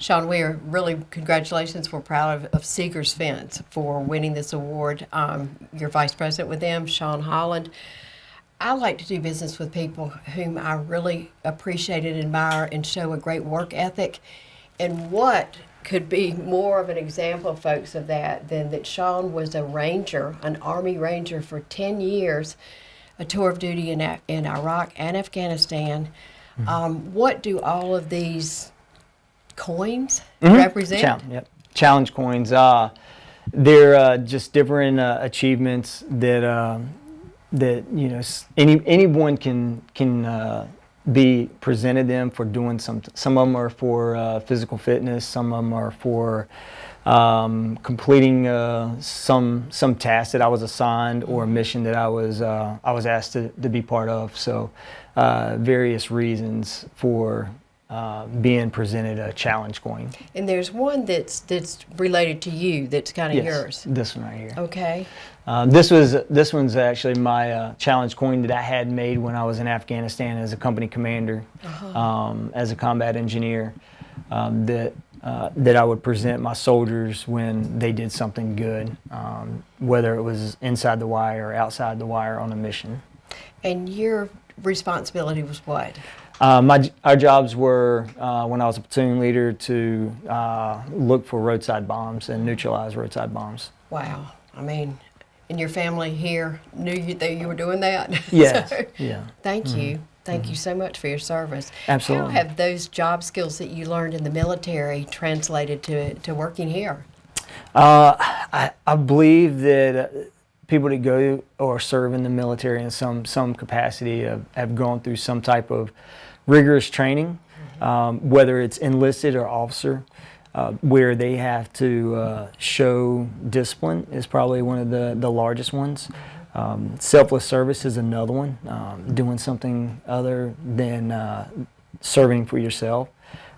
Sean, we are really, congratulations. We're proud of Seegars Fence for winning this award. You're vice president with them, Sean Holland. I like to do business with people whom I really appreciate and admire and show a great work ethic. And what could be more of an example, folks, of that than that Sean was a ranger, an Army Ranger for 10 years, a tour of duty in Iraq and Afghanistan. What do all of these coins represent? Challenge coins. They're just different achievements that anyone can be presented them for doing something. Some of them are for physical fitness. Some of them are for completing some task that I was assigned or a mission that I was asked to be part of. So various reasons for being presented a challenge coin. And there's one that's related to you. That's kind of yours. This one right here. Okay. This one's actually my challenge coin that I had made when I was in Afghanistan as a company commander, as a combat engineer. That I would present my soldiers when they did something good, whether it was inside the wire or outside the wire on a mission. And your responsibility was what? Our jobs were, when I was a platoon leader, to look for roadside bombs and neutralize roadside bombs. Wow. I mean, and your family here knew that you were doing that? Yes. So, yeah. Thank you. Thank you so much for your service. Absolutely. How have those job skills that you learned in the military translated to working here? I believe that people that go or serve in the military in some capacity have gone through some type of rigorous training, whether it's enlisted or officer, where they have to show discipline is probably one of the largest ones. Selfless service is another one, doing something other than serving for yourself.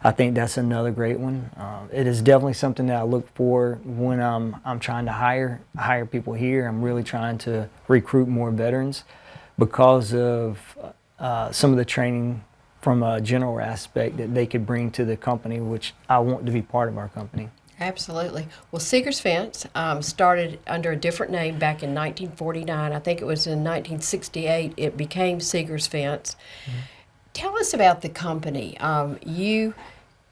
I think that's another great one. It is definitely something that I look for when I'm trying to hire people here. I'm really trying to recruit more veterans because of some of the training from a general aspect that they could bring to the company, which I want to be part of our company. Absolutely. Well, Seegars Fence started under a different name back in 1949. I think it was in 1968 it became Seegars Fence. Tell us about the company. You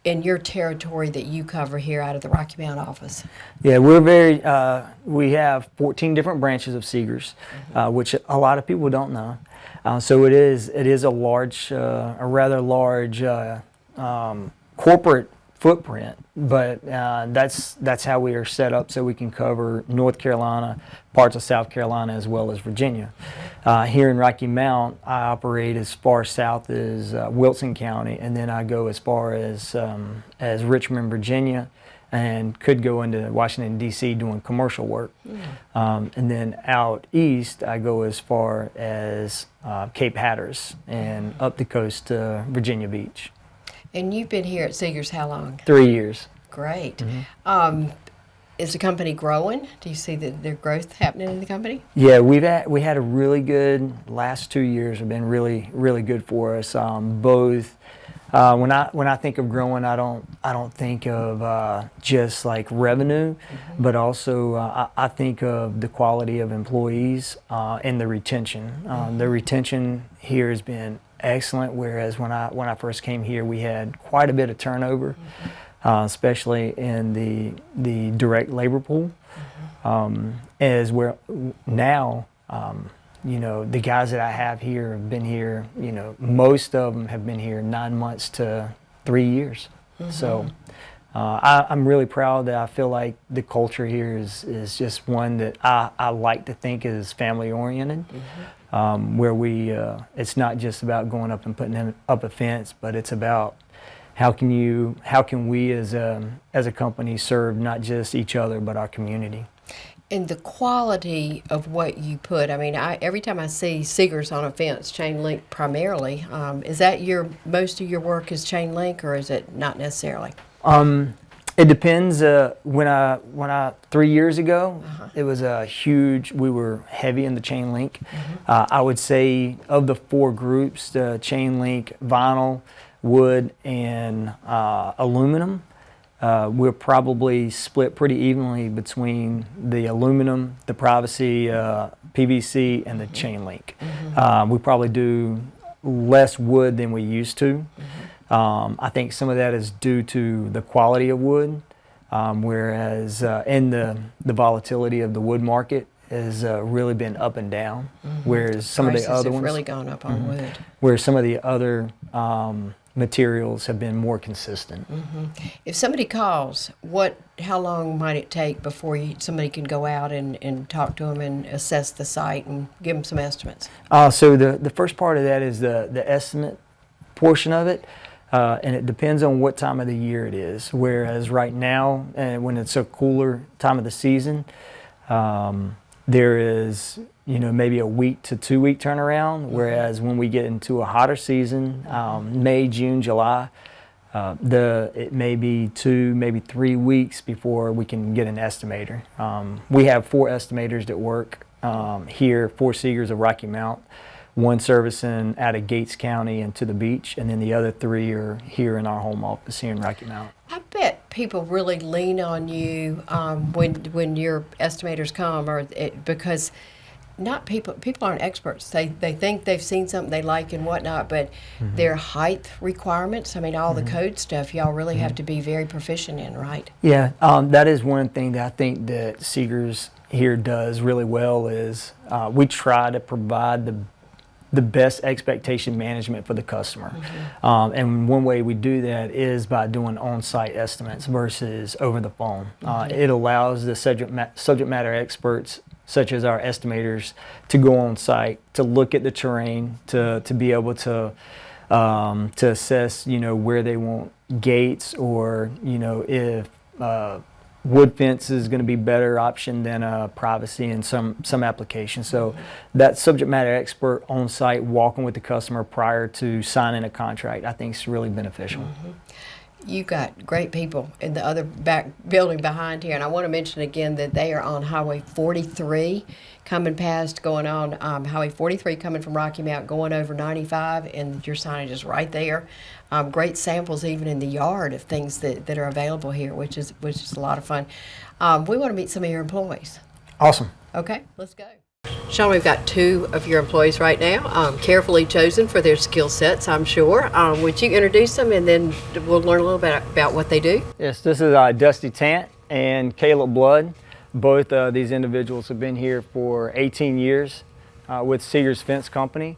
and your territory that you cover here out of the Rocky Mount office. Yeah, we have 14 different branches of Seegars, which a lot of people don't know. So it is a rather large corporate footprint, but that's how we are set up, so we can cover North Carolina, parts of South Carolina, as well as Virginia. Here in Rocky Mount, I operate as far south as Wilson County, and then I go as far as Richmond, Virginia, and could go into Washington, D.C. doing commercial work. And then out east, I go as far as Cape Hatteras and up the coast to Virginia Beach. And you've been here at Seegars how long? 3 years. Great. Is the company growing? Do you see the growth happening in the company? Yeah, we had a really good last 2 years. Have been really, really good for us. Both when I think of growing, I don't think of just like revenue, but also I think of the quality of employees and the retention. The retention here has been excellent, whereas when I first came here, we had quite a bit of turnover, especially in the direct labor pool. As where now, the guys that I have here have been here, most of them have been here 9 months to 3 years. So I'm really proud that I feel like the culture here is just one that I like to think is family oriented. Where it's not just about going up and putting up a fence, but it's about how can we as a company serve not just each other but our community. And the quality of what you put, I mean, every time I see Seegars on a fence, chain link primarily, is that most of your work is chain link, or is it not necessarily? It depends. When I 3 years ago, it was we were heavy in the chain link. I would say of the four groups, the chain link, vinyl, wood, and aluminum, we're probably split pretty evenly between the aluminum, the privacy, PVC, and the chain link. We probably do less wood than we used to. I think some of that is due to the quality of wood, whereas and the volatility of the wood market has really been up and down. Whereas some Prices of the other have ones really gone up on wood. where some of the other materials have been more consistent. If somebody calls, how long might it take before somebody can go out and talk to them and assess the site and give them some estimates? So the first part of that is the estimate portion of it, and it depends on what time of the year it is. Whereas right now, when it's a cooler time of the season, there is maybe a week to 2 week turnaround. Whereas when we get into a hotter season, May, June, July, it may be 2, maybe 3 weeks before we can get an estimator. We have 4 estimators that work here, 4 Seegars of Rocky Mount, 1 servicing out of Gates County and to the beach, and then the other 3 are here in our home office here in Rocky Mount. I bet people really lean on you when your estimators come, because not people aren't experts. They think they've seen something they like and whatnot, but their height requirements, I mean, all the code stuff, y'all really have to be very proficient in, right? Yeah, that is one thing that I think that Seegars here does really well is we try to provide the best expectation management for the customer. And one way we do that is by doing on-site estimates versus over the phone. It allows the subject matter experts, such as our estimators, to go on site, to look at the terrain, to be able to assess, where they want gates, or if wood fence is going to be better option than privacy in some applications. So that subject matter expert on site walking with the customer prior to signing a contract, I think is really beneficial. You've got great people in the other back building behind here, and I want to mention again that they are on Highway 43 going on Highway 43 coming from Rocky Mount, going over 95, and your signage is right there. Great samples even in the yard of things that are available here, which is a lot of fun. We want to meet some of your employees. Awesome. Okay, let's go. Sean, we've got 2 of your employees right now, carefully chosen for their skill sets, I'm sure. Would you introduce them, and then we'll learn a little bit about what they do? Yes, this is Dusty Tant and Caleb Blood. Both these individuals have been here for 18 years with Seegars Fence Company.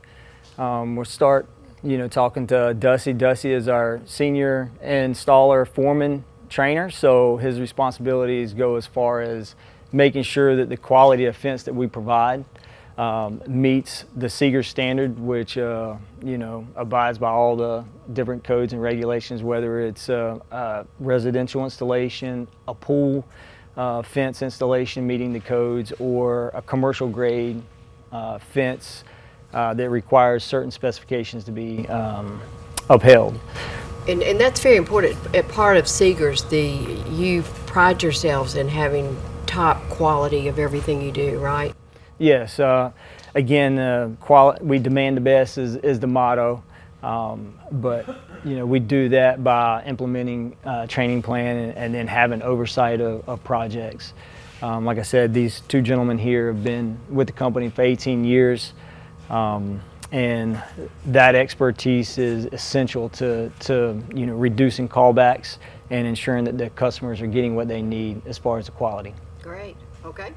We'll start, talking to Dusty. Dusty is our senior installer foreman trainer, so his responsibilities go as far as making sure that the quality of fence that we provide meets the Seegars standard, which abides by all the different codes and regulations, whether it's residential installation, a pool fence installation meeting the codes, or a commercial grade fence that requires certain specifications to be upheld. And that's very important. At part of Seegars, you pride yourselves in having top quality of everything you do, right? Yes. Again, we demand the best is the motto, but we do that by implementing a training plan and then having oversight of projects. Like I said, these 2 gentlemen here have been with the company for 18 years, and that expertise is essential to reducing callbacks and ensuring that the customers are getting what they need as far as the quality. Great. Okay.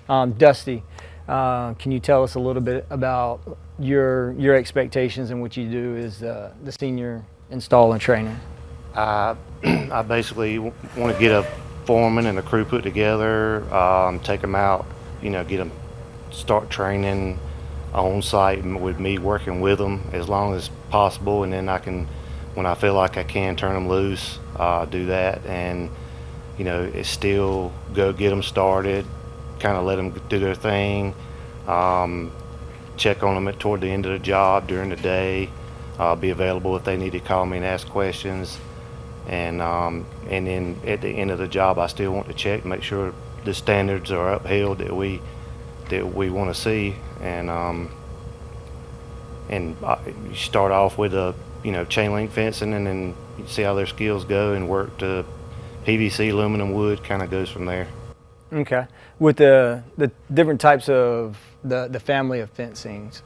Dusty, can you tell us a little bit about your expectations and what you do as the senior installer trainer? I basically want to get a foreman and a crew put together, take them out, get them start training on site with me working with them as long as possible, and then I can, when I feel like I can, turn them loose, do that, and it's still go get them started, kind of let them do their thing, check on them toward the end of the job during the day, be available if they need to call me and ask questions, and then at the end of the job I still want to check, make sure the standards are upheld that we want to see, and you start off with a chain link fencing, and then you see how their skills go and work to PVC, aluminum, wood, kind of goes from there. Okay. With the different types of the family of fencings,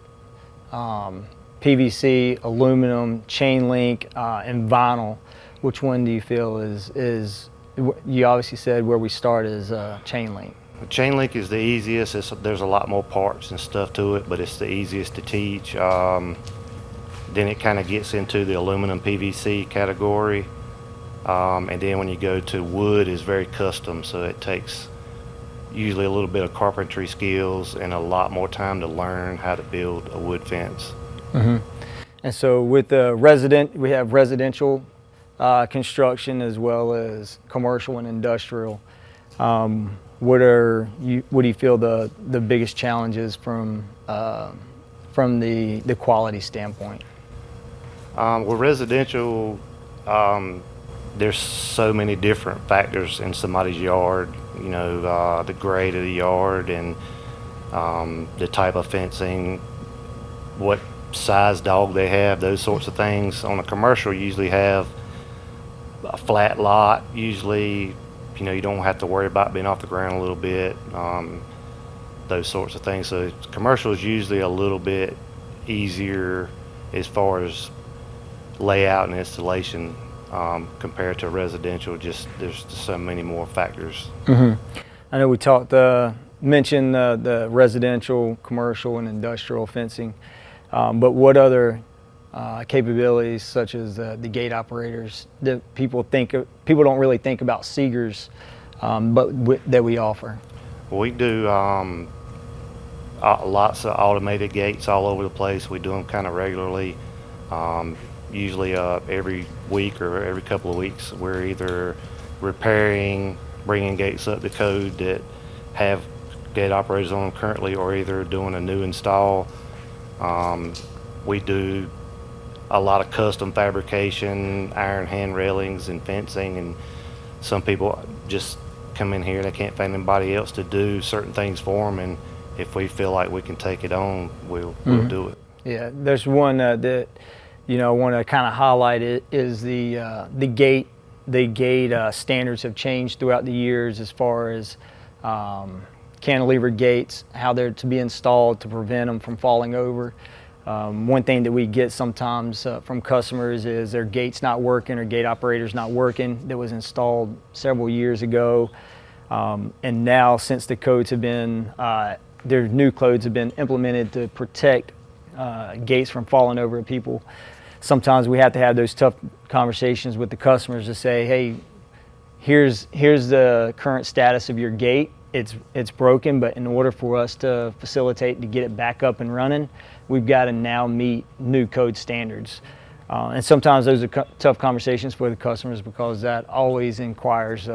PVC, aluminum, chain link, and vinyl, which one do you feel is you obviously said where we start is chain link. Chain link is the easiest. There's a lot more parts and stuff to it, but it's the easiest to teach. Then it kind of gets into the aluminum PVC category. And then when you go to wood, is very custom, so it takes usually a little bit of carpentry skills and a lot more time to learn how to build a wood fence. Mm-hmm. And so with the we have residential construction as well as commercial and industrial. What do you feel the biggest challenges from the quality standpoint? With residential, there's so many different factors in somebody's yard. You know, the grade of the yard and the type of fencing, what size dog they have, those sorts of things. On a commercial, you usually have a flat lot. Usually, you know, you don't have to worry about being off the ground a little bit, those sorts of things. So commercial is usually a little bit easier as far as layout and installation compared to residential. Just there's so many more factors. Mm-hmm. I know we mentioned the residential, commercial, and industrial fencing, but what other capabilities, such as the gate operators, that people don't really think about Seegars, but that we offer? We do lots of automated gates all over the place. We do them kind of regularly. Usually every week or every couple of weeks, we're either repairing, bringing gates up to code that have gate operators on them currently, or either doing a new install. We do a lot of custom fabrication, iron hand railings and fencing, and some people just come in here, they can't find anybody else to do certain things for them, and if we feel like we can take it on, we'll do it. Yeah, there's one that I want to kind of highlight. It is the gate standards have changed throughout the years as far as cantilever gates, how they're to be installed to prevent them from falling over. One thing that we get sometimes from customers is their gate's not working or gate operator's not working that was installed several years ago. And now, since the codes have been, their new codes have been implemented to protect gates from falling over people, sometimes we have to have those tough conversations with the customers to say, hey, here's the current status of your gate. It's broken, but in order for us to facilitate to get it back up and running, we've got to now meet new code standards. And sometimes those are tough conversations for the customers, because that always requires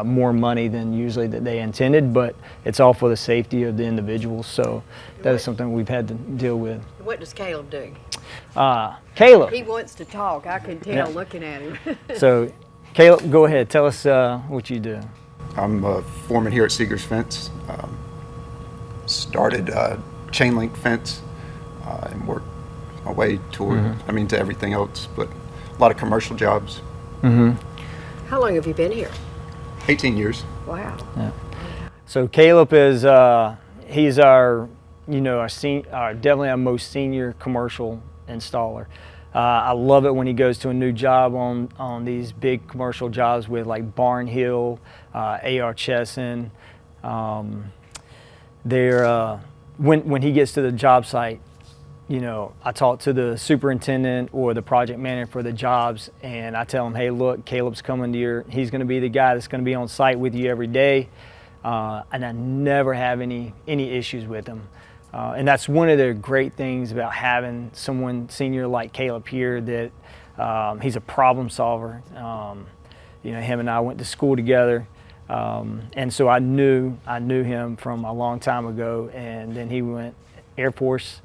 more money than usually that they intended, but it's all for the safety of the individuals. So that is something we've had to deal with. What does Caleb do? Caleb. He wants to talk. I can tell looking at him. So Caleb, go ahead. Tell us what you do. I'm a foreman here at Seegars Fence. Started chain link fence and worked my way toward, to everything else, but a lot of commercial jobs. Mm-hmm. How long have you been here? 18 years. Wow. Yeah. So Caleb is he's our definitely our most senior commercial installer. I love it when he goes to a new job on these big commercial jobs with like Barnhill, A.R. Chesson. When he gets to the job site, I talk to the superintendent or the project manager for the jobs, and I tell him, hey, look, Caleb's coming to he's going to be the guy that's going to be on site with you every day, and I never have any issues with him. And that's one of the great things about having someone senior like Caleb here, that he's a problem solver. Him and I went to school together, and so I knew him from a long time ago. And then he went Air Force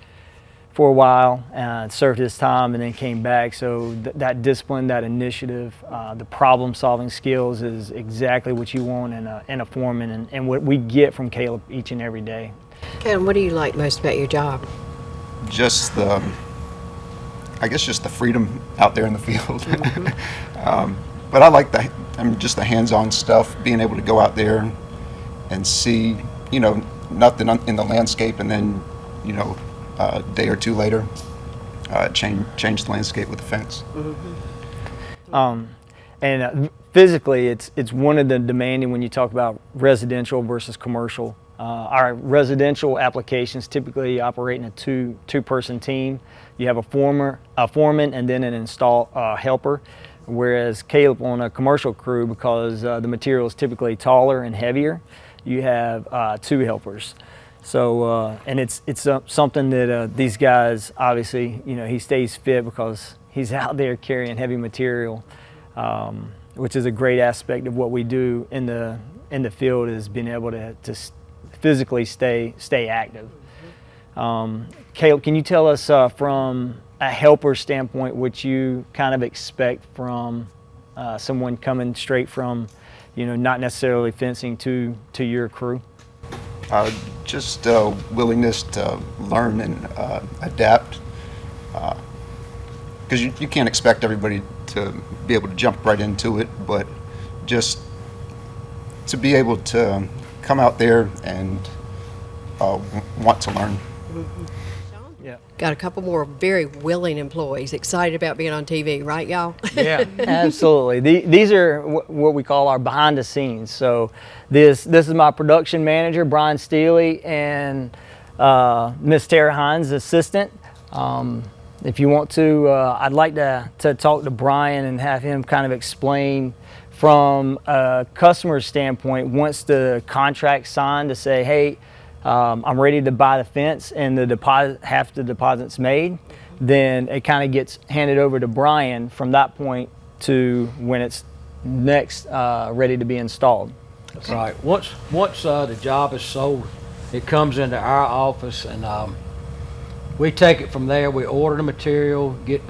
for a while and served his time, and then came back. So that discipline, that initiative, the problem solving skills is exactly what you want in a foreman, and what we get from Caleb each and every day. Caleb, what do you like most about your job? Just the freedom out there in the field. But I like just the hands-on stuff, being able to go out there and see, nothing in the landscape, and then, a day or two later, change the landscape with the fence. Physically, it's one of the demanding when you talk about residential versus commercial. Our residential applications typically operate in a two-person team. You have a foreman, and then an install helper. Whereas Caleb on a commercial crew, because the material is typically taller and heavier, you have 2 helpers. So and it's something that these guys, obviously, he stays fit because he's out there carrying heavy material, which is a great aspect of what we do in the field, is being able to physically stay active. Caleb, can you tell us from a helper standpoint what you kind of expect from someone coming straight from, not necessarily fencing to your crew? Just willingness to learn and adapt, because you can't expect everybody to be able to jump right into it, but just to be able to come out there and want to learn. Yeah. Got a couple more very willing employees excited about being on TV, right, y'all? Yeah, absolutely. These are what we call our behind the scenes. So this is my production manager, Brian Steely, and Miss Tara Hines, assistant. If you want to, I'd like to talk to Brian and have him kind of explain from a customer standpoint, once the contract's signed, to say, hey, I'm ready to buy the fence, and half the deposit's made, then it kind of gets handed over to Brian from that point to when it's next ready to be installed. That's right. Once the job is sold, it comes into our office, and we take it from there. We order the material, get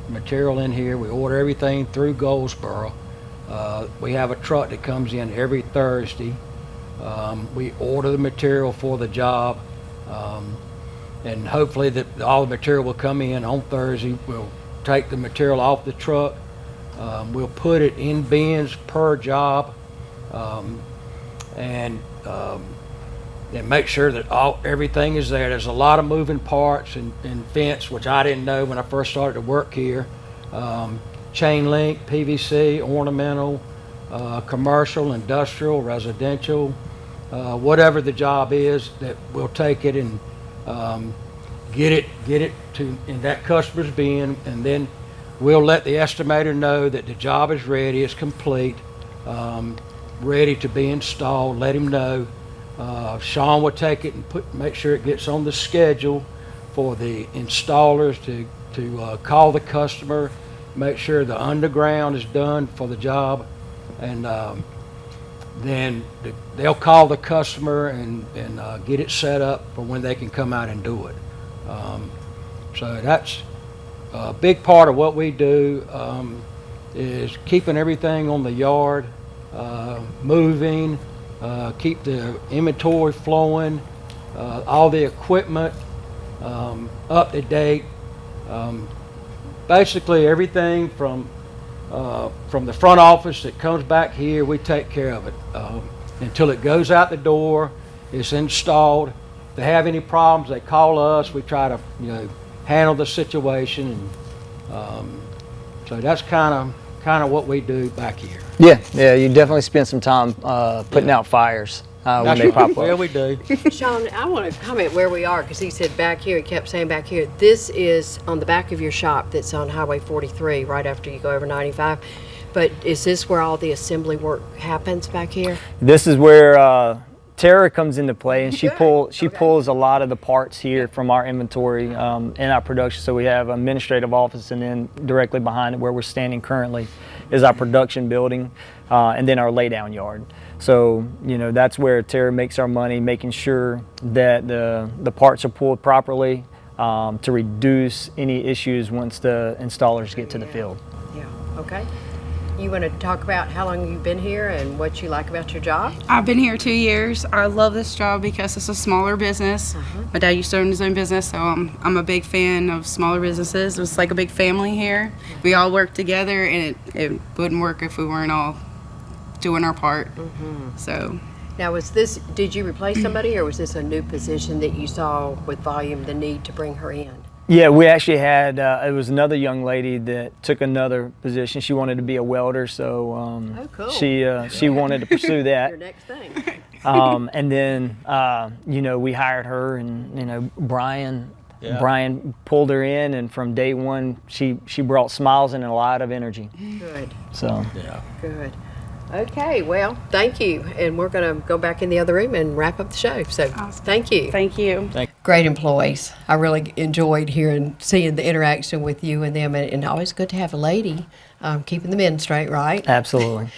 material in here. We order everything through Goldsboro. We have a truck that comes in every Thursday. We order the material for the job, and hopefully all the material will come in on Thursday. We'll take the material off the truck. We'll put it in bins per job, and make sure that everything is there. There's a lot of moving parts in fence, which I didn't know when I first started to work here. Chain link, PVC, ornamental, commercial, industrial, residential, whatever the job is, that we'll take it and get it to in that customer's bin, and then we'll let the estimator know that the job is ready, it's complete, ready to be installed. Let him know. Sean will take it and make sure it gets on the schedule for the installers to call the customer, make sure the underground is done for the job, and then they'll call the customer and get it set up for when they can come out and do it. So that's a big part of what we do, is keeping everything on the yard, moving, keep the inventory flowing, all the equipment up to date. Basically everything from the front office that comes back here, we take care of it until it goes out the door, it's installed. If they have any problems, they call us. We try to handle the situation, and so that's kind of what we do back here. Yeah, you definitely spend some time putting out fires when they pop up. Yeah, we do. Sean, I want to comment where we are, because he said back here, he kept saying back here. This is on the back of your shop that's on Highway 43, right after you go over 95. But is this where all the assembly work happens back here? This is where Tara comes into play, and she Okay. pulls a lot of the parts here from our inventory in our production. So we have an administrative office, and then directly behind it, where we're standing currently, is our production building, and then our laydown yard. So that's where Tara makes our money, making sure that the parts are pulled properly to reduce any issues once the installers get to the field. Yeah. Okay. you want to talk about how long you've been here and what you like about your job? I've been here 2 years. I love this job because it's a smaller business. My dad used to own his own business, so I'm a big fan of smaller businesses. It's like a big family here. We all work together, and it wouldn't work if we weren't all doing our part. So Now, did you replace somebody, or was this a new position that you saw with volume the need to bring her in? Yeah, we actually had, it was another young lady that took another position. She wanted to be a welder, so Oh, cool. she wanted to pursue that. Your next thing. And then, we hired her, and, Brian pulled her in, and from day one, she brought smiles and a lot of energy. Good, So, good. Okay, well, thank you. And we're going to go back in the other room and wrap up the show. So thank you. thank you. Great employees. I really enjoyed seeing the interaction with you and them, and always good to have a lady keeping the men straight, right? absolutely.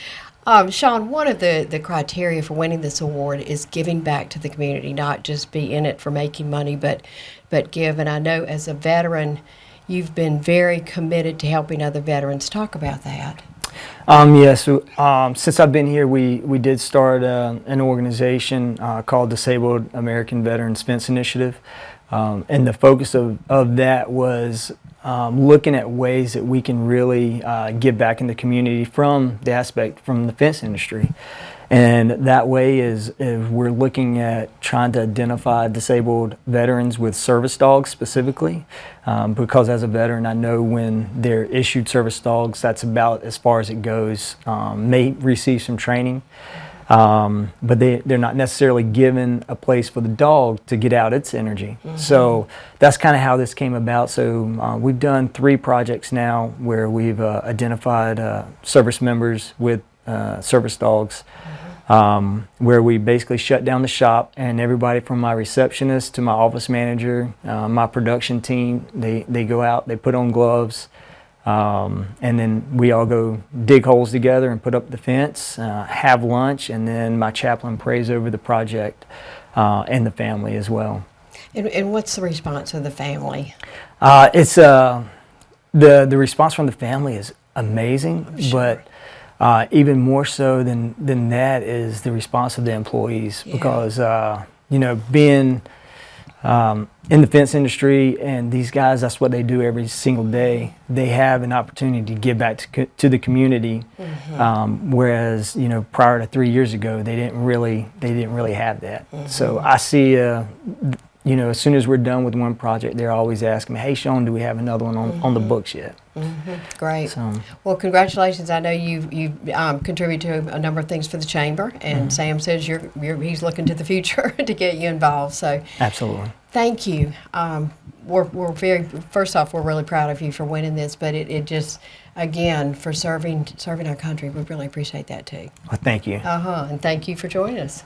Sean, one of the criteria for winning this award is giving back to the community, not just be in it for making money, but give. And I know as a veteran, you've been very committed to helping other veterans. Talk about that. Yes, since I've been here, we did start an organization called Disabled American Veterans Fence Initiative. And the focus of that was looking at ways that we can really give back in the community from the fence industry. And that way is we're looking at trying to identify disabled veterans with service dogs specifically, because as a veteran, I know when they're issued service dogs, that's about as far as it goes. May receive some training, but they're not necessarily given a place for the dog to get out its energy. So that's kind of how this came about. So we've done 3 projects now where we've identified service members with service dogs, where we basically shut down the shop, and everybody from my receptionist to my office manager, my production team, they go out, they put on gloves, and then we all go dig holes together and put up the fence, have lunch, and then my chaplain prays over the project and the family as well. And what's the response of the family? It's the response from the family is amazing, but even more so than that is the response of the employees, because being in the fence industry, and these guys, that's what they do every single day. They have an opportunity to give back to the community, whereas prior to 3 years ago, they didn't really have that. So I see. As soon as we're done with one project, they're always asking me, "Hey, Sean, do we have another one on the books yet?" Great. So, Well, congratulations. I know you contribute to a number of things for the chamber, and Sam says he's looking to the future to get you involved. So absolutely. thank you. First off, we're really proud of you for winning this, but it just, again, for serving our country, we really appreciate that too. Well, thank you. And thank you for joining us.